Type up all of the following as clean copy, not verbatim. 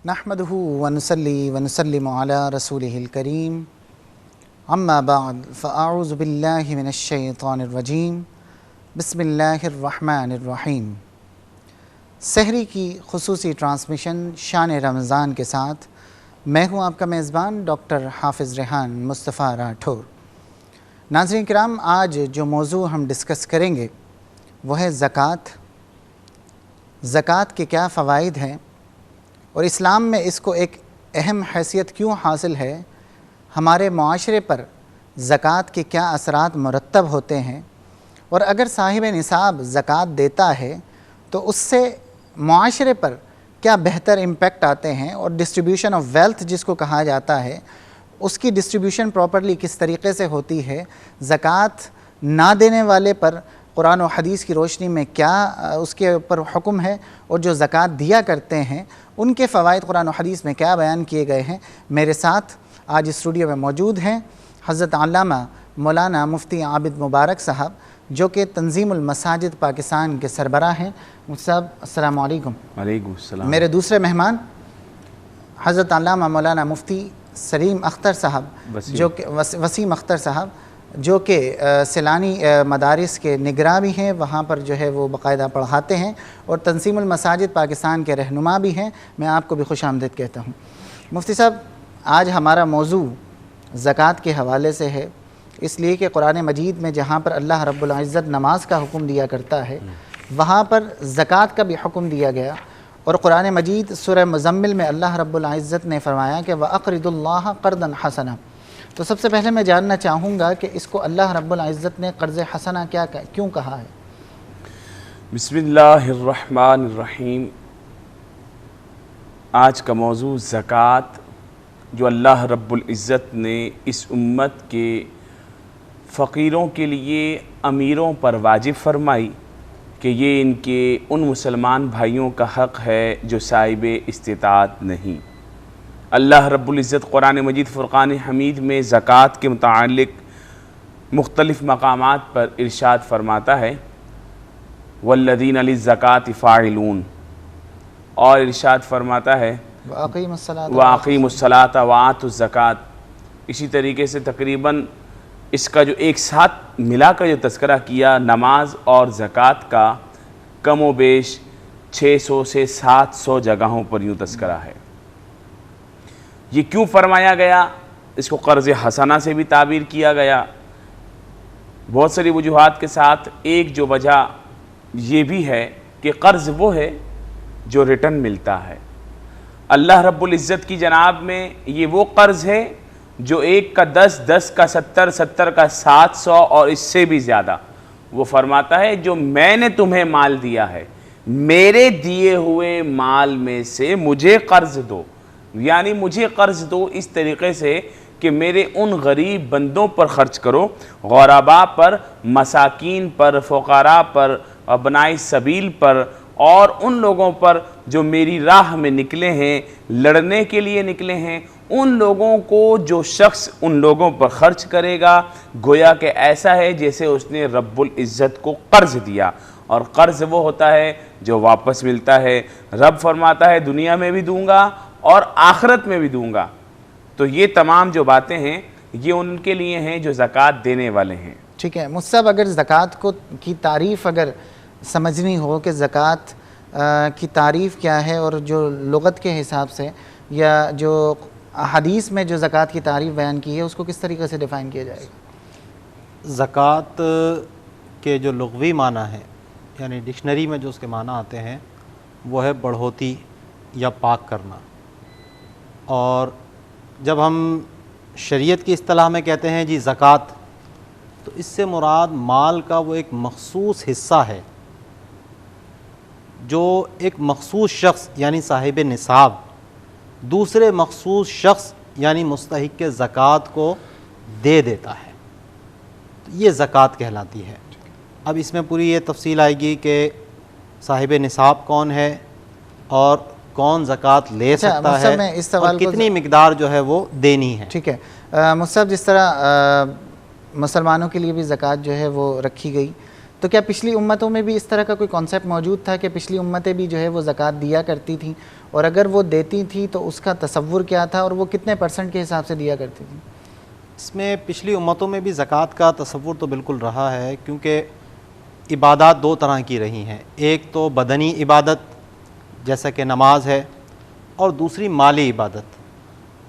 نحمدہ ونصلی ونسلم علی رسولہ الکریم اما بعد فاعوذ باللہ من الشیطان الرجیم بسم اللہ الرحمن الرحیم۔ سحری کی خصوصی ٹرانسمیشن شان رمضان کے ساتھ میں ہوں آپ کا میزبان ڈاکٹر حافظ ریحان مصطفیٰ راٹھور۔ ناظرین کرام، آج جو موضوع ہم ڈسکس کریں گے وہ ہے زکوٰۃ۔ زکوٰۃ کے کیا فوائد ہیں اور اسلام میں اس کو ایک اہم حیثیت کیوں حاصل ہے، ہمارے معاشرے پر زکوٰۃ کے کیا اثرات مرتب ہوتے ہیں، اور اگر صاحب نصاب زکوٰۃ دیتا ہے تو اس سے معاشرے پر کیا بہتر امپیکٹ آتے ہیں، اور ڈسٹریبیوشن آف ویلتھ جس کو کہا جاتا ہے اس کی ڈسٹریبیوشن پراپرلی کس طریقے سے ہوتی ہے، زکوٰۃ نہ دینے والے پر قرآن و حدیث کی روشنی میں کیا اس کے اوپر حکم ہے، اور جو زکوٰۃ دیا کرتے ہیں ان کے فوائد قرآن و حدیث میں کیا بیان کیے گئے ہیں۔ میرے ساتھ آج اسٹوڈیو میں موجود ہیں حضرت علامہ مولانا مفتی عابد مبارک صاحب، جو کہ تنظیم المساجد پاکستان کے سربراہ ہیں۔ مفتی صاحب السلام علیکم۔ وعلیکم السلام۔ میرے دوسرے مہمان حضرت علامہ مولانا مفتی سلیم اختر صاحب، جو کہ وسیم اختر صاحب، جو کہ سیلانی مدارس کے نگراں بھی ہیں، وہاں پر جو ہے وہ باقاعدہ پڑھاتے ہیں، اور تنظیم المساجد پاکستان کے رہنما بھی ہیں۔ میں آپ کو بھی خوش آمدید کہتا ہوں۔ مفتی صاحب، آج ہمارا موضوع زکوٰۃ کے حوالے سے ہے، اس لیے کہ قرآن مجید میں جہاں پر اللہ رب العزت نماز کا حکم دیا کرتا ہے وہاں پر زکوٰۃ کا بھی حکم دیا گیا، اور قرآن مجید سورہ مزمل میں اللہ رب العزت نے فرمایا کہ وَأَقْرِضُوا اللَّهَ قَرْضًا حَسَنًا۔ تو سب سے پہلے میں جاننا چاہوں گا کہ اس کو اللہ رب العزت نے قرض حسنہ کیوں کہا ہے؟ بسم اللہ الرحمن الرحیم۔ آج کا موضوع زکوٰۃ، جو اللہ رب العزت نے اس امت کے فقیروں کے لیے امیروں پر واجب فرمائی کہ یہ ان کے ان مسلمان بھائیوں کا حق ہے جو صاحب استطاعت نہیں۔ اللہ رب العزت قرآن مجید فرقان حمید میں زکوٰۃ کے متعلق مختلف مقامات پر ارشاد فرماتا ہے والذین للزکوٰۃ فاعلون، اور ارشاد فرماتا ہے وَأَقِیمُوا الصَّلَاةَ وَآتُوا الزَّکَاةَ۔ اسی طریقے سے تقریباً اس کا جو ایک ساتھ ملا کر جو تذکرہ کیا نماز اور زکوٰۃ کا، کم و بیش 600 سے 700 جگہوں پر یوں تذکرہ ہے۔ یہ کیوں فرمایا گیا؟ اس کو قرض حسنہ سے بھی تعبیر کیا گیا بہت ساری وجوہات کے ساتھ۔ ایک جو وجہ یہ بھی ہے کہ قرض وہ ہے جو ریٹرن ملتا ہے۔ اللہ رب العزت کی جناب میں یہ وہ قرض ہے جو 1 کا 10، 10 کا 70، 70 کا 700 اور اس سے بھی زیادہ۔ وہ فرماتا ہے جو میں نے تمہیں مال دیا ہے، میرے دیے ہوئے مال میں سے مجھے قرض دو، یعنی مجھے قرض دو اس طریقے سے کہ میرے ان غریب بندوں پر خرچ کرو، غرباء پر، مساکین پر، فقراء پر، ابناء سبیل پر، اور ان لوگوں پر جو میری راہ میں نکلے ہیں، لڑنے کے لیے نکلے ہیں۔ ان لوگوں کو جو شخص ان لوگوں پر خرچ کرے گا گویا کہ ایسا ہے جیسے اس نے رب العزت کو قرض دیا، اور قرض وہ ہوتا ہے جو واپس ملتا ہے۔ رب فرماتا ہے دنیا میں بھی دوں گا اور آخرت میں بھی دوں گا۔ تو یہ تمام جو باتیں ہیں یہ ان کے لیے ہیں جو زکوٰۃ دینے والے ہیں۔ ٹھیک ہے مصعب، اگر زکوٰۃ کی تعریف اگر سمجھنی ہو کہ زکوٰۃ کی تعریف کیا ہے، اور جو لغت کے حساب سے یا جو حدیث میں جو زکوٰۃ کی تعریف بیان کی ہے اس کو کس طریقے سے ڈیفائن کیا جائے گا؟ زکوٰۃ کے جو لغوی معنی ہے، یعنی ڈکشنری میں جو اس کے معنی آتے ہیں وہ ہے بڑھوتی یا پاک کرنا۔ اور جب ہم شریعت کی اصطلاح میں کہتے ہیں جی زکوٰۃ، تو اس سے مراد مال کا وہ ایک مخصوص حصہ ہے جو ایک مخصوص شخص یعنی صاحب نصاب دوسرے مخصوص شخص یعنی مستحق زکوٰۃ کو دے دیتا ہے، تو یہ زکوٰۃ کہلاتی ہے۔ اب اس میں پوری یہ تفصیل آئے گی کہ صاحب نصاب کون ہے اور کون زکوٰۃ لے سکتا ہے اور کتنی مقدار جو ہے وہ دینی ہے۔ ٹھیک ہے مصعب، جس طرح مسلمانوں کے لیے بھی زکوٰۃ جو ہے وہ رکھی گئی، تو کیا پچھلی امتوں میں بھی اس طرح کا کوئی کانسیپٹ موجود تھا کہ پچھلی امتیں بھی جو ہے وہ زکوٰۃ دیا کرتی تھیں، اور اگر وہ دیتی تھیں تو اس کا تصور کیا تھا اور وہ کتنے % کے حساب سے دیا کرتی تھیں؟ اس میں پچھلی امتوں میں بھی زکوٰۃ کا تصور تو بالکل رہا ہے، کیونکہ عبادات دو طرح کی رہی ہیں، ایک تو بدنی عبادت جیسا کہ نماز ہے، اور دوسری مالی عبادت۔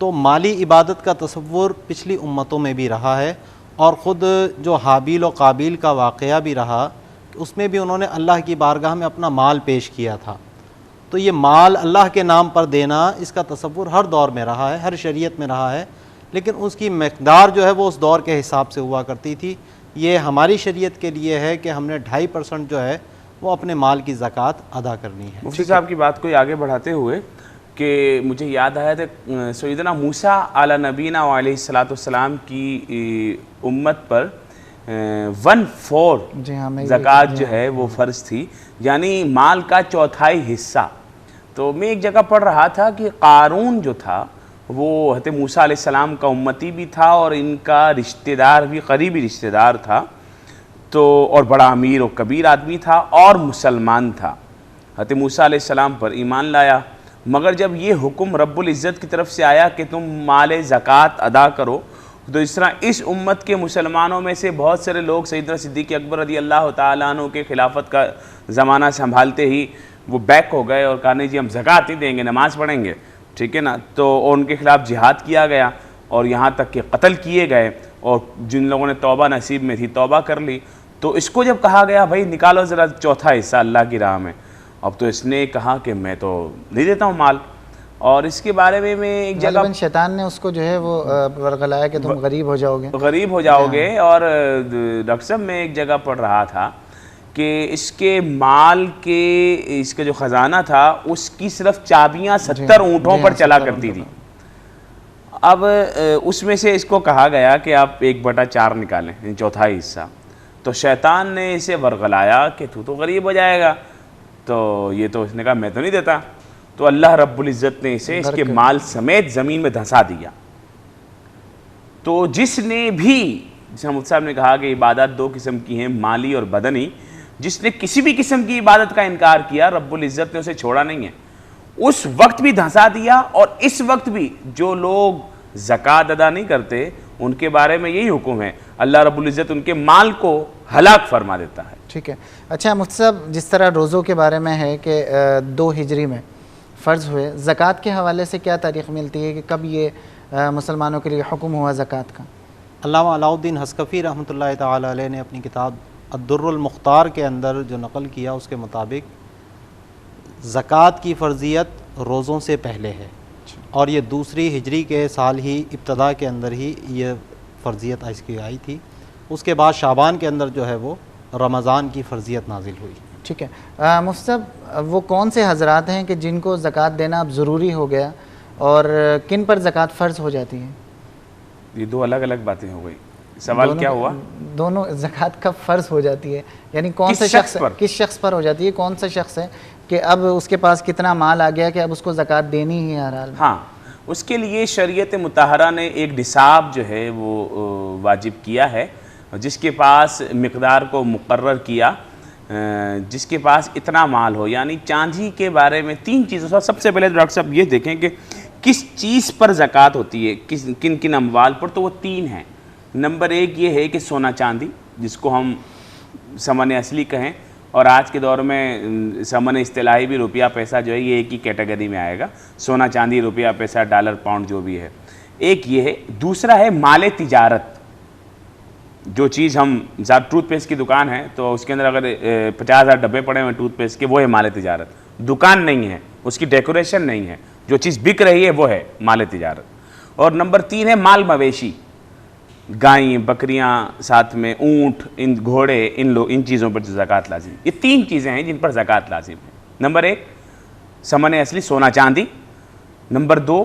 تو مالی عبادت کا تصور پچھلی امتوں میں بھی رہا ہے، اور خود جو حابیل و قابیل کا واقعہ بھی رہا، اس میں بھی انہوں نے اللہ کی بارگاہ میں اپنا مال پیش کیا تھا۔ تو یہ مال اللہ کے نام پر دینا، اس کا تصور ہر دور میں رہا ہے، ہر شریعت میں رہا ہے، لیکن اس کی مقدار جو ہے وہ اس دور کے حساب سے ہوا کرتی تھی۔ یہ ہماری شریعت کے لیے ہے کہ ہم نے 2.5% جو ہے وہ اپنے مال کی زکوٰۃ ادا کرنی ہے۔ مفتی صاحب کی بات کو آگے بڑھاتے ہوئے کہ مجھے یاد آیا تھا سیدنا موسیٰ علی نبینا علیہ الصلوۃ والسلام کی امت پر 1/4 زکوٰۃ جو ہے وہ فرض تھی، یعنی مال کا 1/4 حصہ۔ تو میں ایک جگہ پڑھ رہا تھا کہ قارون جو تھا وہ حضرت موسیٰ علیہ السلام کا امتی بھی تھا اور ان کا رشتہ دار بھی، قریبی رشتہ دار تھا، تو اور بڑا امیر و کبیر آدمی تھا اور مسلمان تھا، حضرت موسیٰ علیہ السلام پر ایمان لایا۔ مگر جب یہ حکم رب العزت کی طرف سے آیا کہ تم مال زکوٰۃ ادا کرو، تو اس طرح اس امت کے مسلمانوں میں سے بہت سارے لوگ سیدنا صدیق اکبر رضی اللہ تعالیٰ عنہ کے خلافت کا زمانہ سنبھالتے ہی وہ بیک ہو گئے اور کہا نہیں جی ہم زکوٰۃ نہیں دیں گے، نماز پڑھیں گے، ٹھیک ہے نا۔ تو ان کے خلاف جہاد کیا گیا اور یہاں تک کہ قتل کیے گئے، اور جن لوگوں نے توبہ نصیب میں تھی توبہ کر لی۔ تو اس کو جب کہا گیا بھائی نکالو ذرا 1/4 حصہ اللہ کی راہ میں، اب تو اس نے کہا کہ میں تو نہیں دیتا ہوں مال۔ اور اس کے بارے میں ایک جگہ غالباً شیطان نے اس کو جو ہے وہ ورغلایا کہ تم غریب ہو جاؤ گے، اور ڈاکٹر صاحب میں ایک جگہ پڑھ رہا تھا کہ اس کے مال کے، اس کا جو خزانہ تھا اس کی صرف چابیاں 70 اونٹوں پر چلا کرتی تھی۔ اب اس میں سے اس کو کہا گیا کہ آپ 1/4 نکالیں، 1/4 حصہ۔ تو شیطان نے اسے ورغلایا کہ تو غریب ہو جائے گا، تو یہ تو اس نے کہا میں تو نہیں دیتا۔ تو اللہ رب العزت نے اسے اس کے مال سمیت زمین میں دھنسا دیا۔ تو جس نے بھی، جیسے مفتی صاحب نے کہا کہ عبادات 2 قسم کی ہیں، مالی اور بدنی، جس نے کسی بھی قسم کی عبادت کا انکار کیا رب العزت نے اسے چھوڑا نہیں ہے، اس وقت بھی دھنسا دیا، اور اس وقت بھی جو لوگ زکوٰۃ ادا نہیں کرتے ان کے بارے میں یہی حکم ہے، اللہ رب العزت ان کے مال کو ہلاک فرما دیتا ہے۔ ٹھیک ہے۔ اچھا مفتی صاحب، جس طرح روزوں کے بارے میں ہے کہ 2 ہجری میں فرض ہوئے، زکوٰۃ کے حوالے سے کیا تاریخ ملتی ہے کہ کب یہ مسلمانوں کے لیے حکم ہوا زکوٰۃ کا؟ علامہ علاؤ الدین حصکفی رحمۃ اللہ تعالی علیہ نے اپنی کتاب الدر المختار کے اندر جو نقل کیا اس کے مطابق زکوٰۃ کی فرضیت روزوں سے پہلے ہے، اور یہ 2 ہجری کے سال ہی ابتدا کے اندر ہی یہ فرضیت اس کی آئی تھی۔ اس کے بعد شعبان کے اندر جو ہے وہ رمضان کی فرضیت نازل ہوئی۔ ٹھیک ہے۔ مفتی صاحب، وہ کون سے حضرات ہیں کہ جن کو زکوٰۃ دینا اب ضروری ہو گیا، اور کن پر زکوٰۃ فرض ہو جاتی ہے؟ یہ 2 الگ الگ باتیں ہو گئی۔ سوال کیا ہوا؟ دونوں زکوٰۃ کب فرض ہو جاتی ہے، یعنی کون سے شخص پر، کس شخص پر ہو جاتی ہے، کون سا شخص ہے کہ اب اس کے پاس کتنا مال آ گیا کہ اب اس کو زکوٰۃ دینی ہی ہے ہر حال میں؟ ہاں، اس کے لیے شریعت مطہرہ نے ایک نصاب جو ہے وہ واجب کیا ہے، جس کے پاس مقدار کو مقرر کیا، جس کے پاس اتنا مال ہو، یعنی چاندی کے بارے میں 3 چیزوں۔ سب سے پہلے ڈاکٹر صاحب یہ دیکھیں کہ کس چیز پر زکوٰۃ ہوتی ہے، کن کن اموال پر، تو وہ 3 ہیں۔ نمبر 1 یہ ہے کہ سونا چاندی، جس کو ہم ثمن اصلی کہیں، اور آج کے دور میں ثمن اصطلاحی بھی روپیہ پیسہ جو ہے یہ ایک ہی کیٹیگری میں آئے گا، سونا چاندی، روپیہ پیسہ، ڈالر، پاؤنڈ جو بھی ہے، ایک یہ ہے۔ دوسرا ہے مال تجارت، جو چیز ہم زیادہ ٹوتھ پیسٹ کی دکان ہے تو اس کے اندر اگر 50,000 ڈبے پڑے ہوئے ٹوتھ پیسٹ کے، وہ ہے مال تجارت، دکان نہیں ہے، اس کی ڈیکوریشن نہیں ہے، جو چیز بک رہی ہے وہ ہے مال تجارت۔ اور نمبر 3 ہے مال مویشی، گائیں، بکریاں، ساتھ میں اونٹ، گھوڑے، ان چیزوں پر زکوٰۃ لازم۔ یہ 3 چیزیں ہیں جن پر زکوٰۃ لازم ہے۔ نمبر 1 ثمن اصلی سونا چاندی، نمبر 2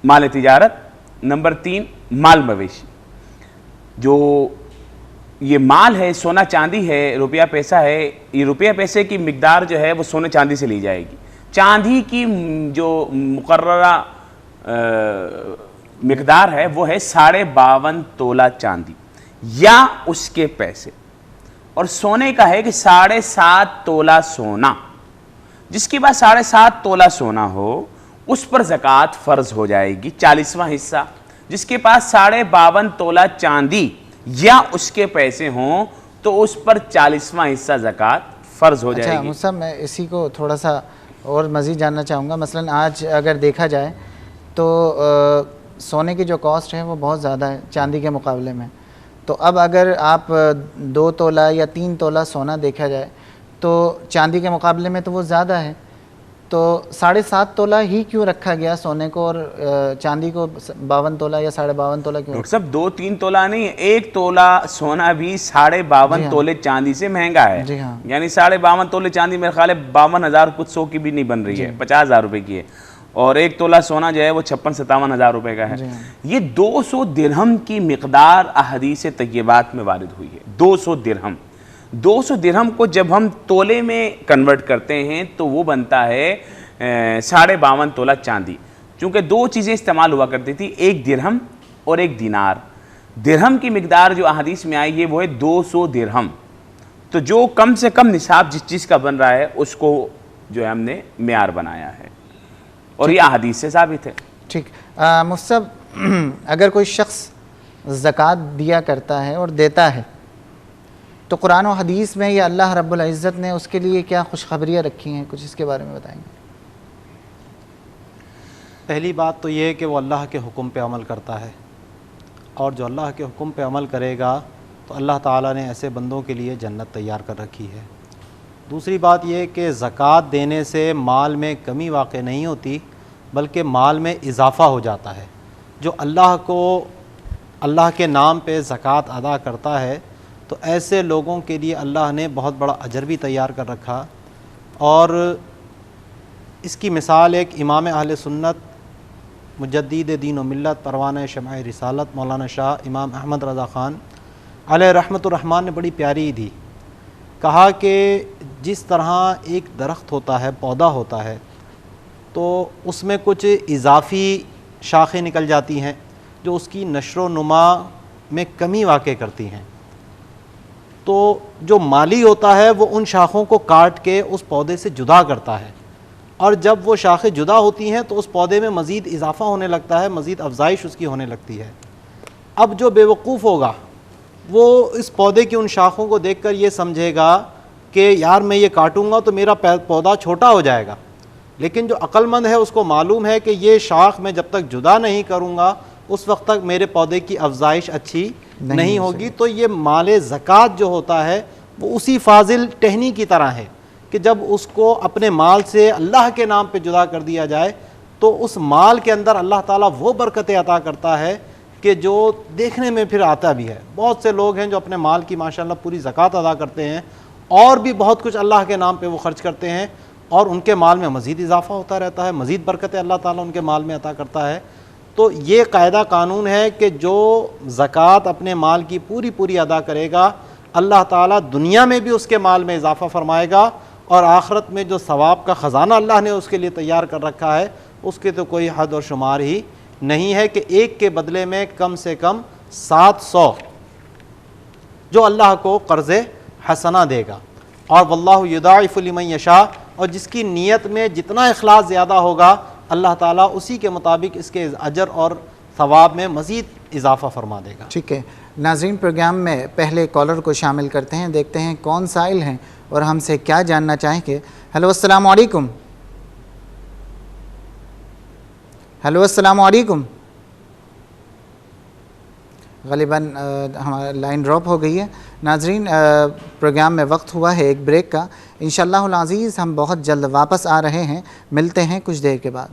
مال تجارت، نمبر 3 مال مویشی۔ جو یہ مال ہے، سونا چاندی ہے، روپیہ پیسہ ہے، یہ روپیہ پیسے کی مقدار جو ہے وہ سونے چاندی سے لی جائے گی۔ چاندی کی جو مقررہ مقدار ہے وہ ہے 52.5 تولہ چاندی یا اس کے پیسے۔ اور سونے کا ہے کہ 7.5 تولہ سونا، جس کے پاس 7.5 تولہ سونا ہو اس پر زکوٰۃ فرض ہو جائے گی 40واں حصہ، جس کے پاس 52.5 تولہ چاندی یا اس کے پیسے ہوں تو اس پر 40واں حصہ زکوٰۃ فرض ہو جائے گی۔ مصعب میں اسی کو تھوڑا سا اور مزید جاننا چاہوں گا، مثلا آج اگر دیکھا جائے تو سونے کی جو کاسٹ ہے وہ بہت زیادہ ہے چاندی کے مقابلے میں، تو اب اگر آپ 2 تولہ یا 3 تولہ سونا دیکھا جائے تو چاندی کے مقابلے میں تو وہ زیادہ ہے، تو 7.5 تولہ ہی کیوں رکھا گیا سونے کو اور چاندی کو 52 تولہ یا 52.5 تولہ کیوں؟ ڈاکٹر صاحب 2-3 تولہ نہیں، 1 تولہ سونا بھی 52.5 تولے چاندی سے مہنگا ہے۔ جی ہاں، یعنی 52.5 تولے چاندی میرے خیال ہے 52,000 کچھ 100 کی بھی نہیں بن رہی ہے، 50,000 روپے کی ہے، اور 1 تولہ سونا جو ہے وہ 56-57 ہزار روپے کا ہے۔ یہ 200 درہم کی مقدار احادیث طیبات میں وارد ہوئی ہے۔ 200 درہم کو جب ہم تولے میں کنورٹ کرتے ہیں تو وہ بنتا ہے 52.5 تولہ چاندی۔ چونکہ 2 چیزیں استعمال ہوا کرتی تھی، 1 درہم اور 1 دینار۔ درہم کی مقدار جو احادیث میں آئی ہے وہ ہے 200 درہم، تو جو کم سے کم نصاب جس چیز کا بن رہا ہے اس کو جو ہے ہم نے معیار بنایا ہے، اور یہ احادیث سے ثابت ہے۔ ٹھیک۔ مصعب اگر کوئی شخص زکوٰۃ دیا کرتا ہے اور دیتا ہے تو قرآن و حدیث میں یا اللہ رب العزت نے اس کے لیے کیا خوشخبریاں رکھی ہیں، کچھ اس کے بارے میں بتائیں گے؟ پہلی بات تو یہ ہے کہ وہ اللہ کے حکم پہ عمل کرتا ہے، اور جو اللہ کے حکم پہ عمل کرے گا تو اللہ تعالیٰ نے ایسے بندوں کے لیے جنت تیار کر رکھی ہے۔ دوسری بات یہ کہ زکوٰۃ دینے سے مال میں کمی واقع نہیں ہوتی بلکہ مال میں اضافہ ہو جاتا ہے۔ جو اللہ کے نام پہ زکوٰۃ ادا کرتا ہے تو ایسے لوگوں کے لیے اللہ نے بہت بڑا اجر بھی تیار کر رکھا، اور اس کی مثال ایک امام اہل سنت مجدد دین و ملت پروانہ شمع رسالت مولانا شاہ امام احمد رضا خان علیہ رحمۃ الرحمن نے بڑی پیاری دی، کہا کہ جس طرح ایک درخت ہوتا ہے، پودا ہوتا ہے، تو اس میں کچھ اضافی شاخیں نکل جاتی ہیں جو اس کی نشر و نما میں کمی واقع کرتی ہیں، تو جو مالی ہوتا ہے وہ ان شاخوں کو کاٹ کے اس پودے سے جدا کرتا ہے، اور جب وہ شاخیں جدا ہوتی ہیں تو اس پودے میں مزید اضافہ ہونے لگتا ہے، مزید افزائش اس کی ہونے لگتی ہے۔ اب جو بے وقوف ہوگا وہ اس پودے کی ان شاخوں کو دیکھ کر یہ سمجھے گا کہ یار میں یہ کاٹوں گا تو میرا پودا چھوٹا ہو جائے گا، لیکن جو عقل مند ہے اس کو معلوم ہے کہ یہ شاخ میں جب تک جدا نہیں کروں گا اس وقت تک میرے پودے کی افزائش اچھی نہیں ہوگی۔ تو یہ مال زکوٰۃ جو ہوتا ہے وہ اسی فاضل ٹہنی کی طرح ہے کہ جب اس کو اپنے مال سے اللہ کے نام پہ جدا کر دیا جائے تو اس مال کے اندر اللہ تعالیٰ وہ برکتیں عطا کرتا ہے کہ جو دیکھنے میں پھر آتا بھی ہے۔ بہت سے لوگ ہیں جو اپنے مال کی ماشاءاللہ پوری زکوٰۃ ادا کرتے ہیں اور بھی بہت کچھ اللہ کے نام پہ وہ خرچ کرتے ہیں، اور ان کے مال میں مزید اضافہ ہوتا رہتا ہے، مزید برکتیں اللہ تعالیٰ ان کے مال میں عطا کرتا ہے۔ تو یہ قاعدہ قانون ہے کہ جو زکوٰۃ اپنے مال کی پوری ادا کرے گا اللہ تعالیٰ دنیا میں بھی اس کے مال میں اضافہ فرمائے گا، اور آخرت میں جو ثواب کا خزانہ اللہ نے اس کے لیے تیار کر رکھا ہے اس کے تو کوئی حد اور شمار ہی نہیں ہے کہ ایک کے بدلے میں کم سے کم 700 جو اللہ کو قرض حسنہ دے گا، اور واللہ یضاعف لمن یشاء، اور جس کی نیت میں جتنا اخلاص زیادہ ہوگا اللہ تعالیٰ اسی کے مطابق اس کے اجر اور ثواب میں مزید اضافہ فرما دے گا۔ ٹھیک ہے ناظرین، پروگرام میں پہلے کالر کو شامل کرتے ہیں، دیکھتے ہیں کون سائل ہیں اور ہم سے کیا جاننا چاہیں گے۔ ہیلو السلام علیکم۔ ہیلو السلام علیکم۔ غالباً ہمارا لائن ڈراپ ہو گئی ہے۔ ناظرین پروگرام میں وقت ہوا ہے ایک بریک کا، انشاءاللہ العزیز ہم بہت جلد واپس آ رہے ہیں، ملتے ہیں کچھ دیر کے بعد۔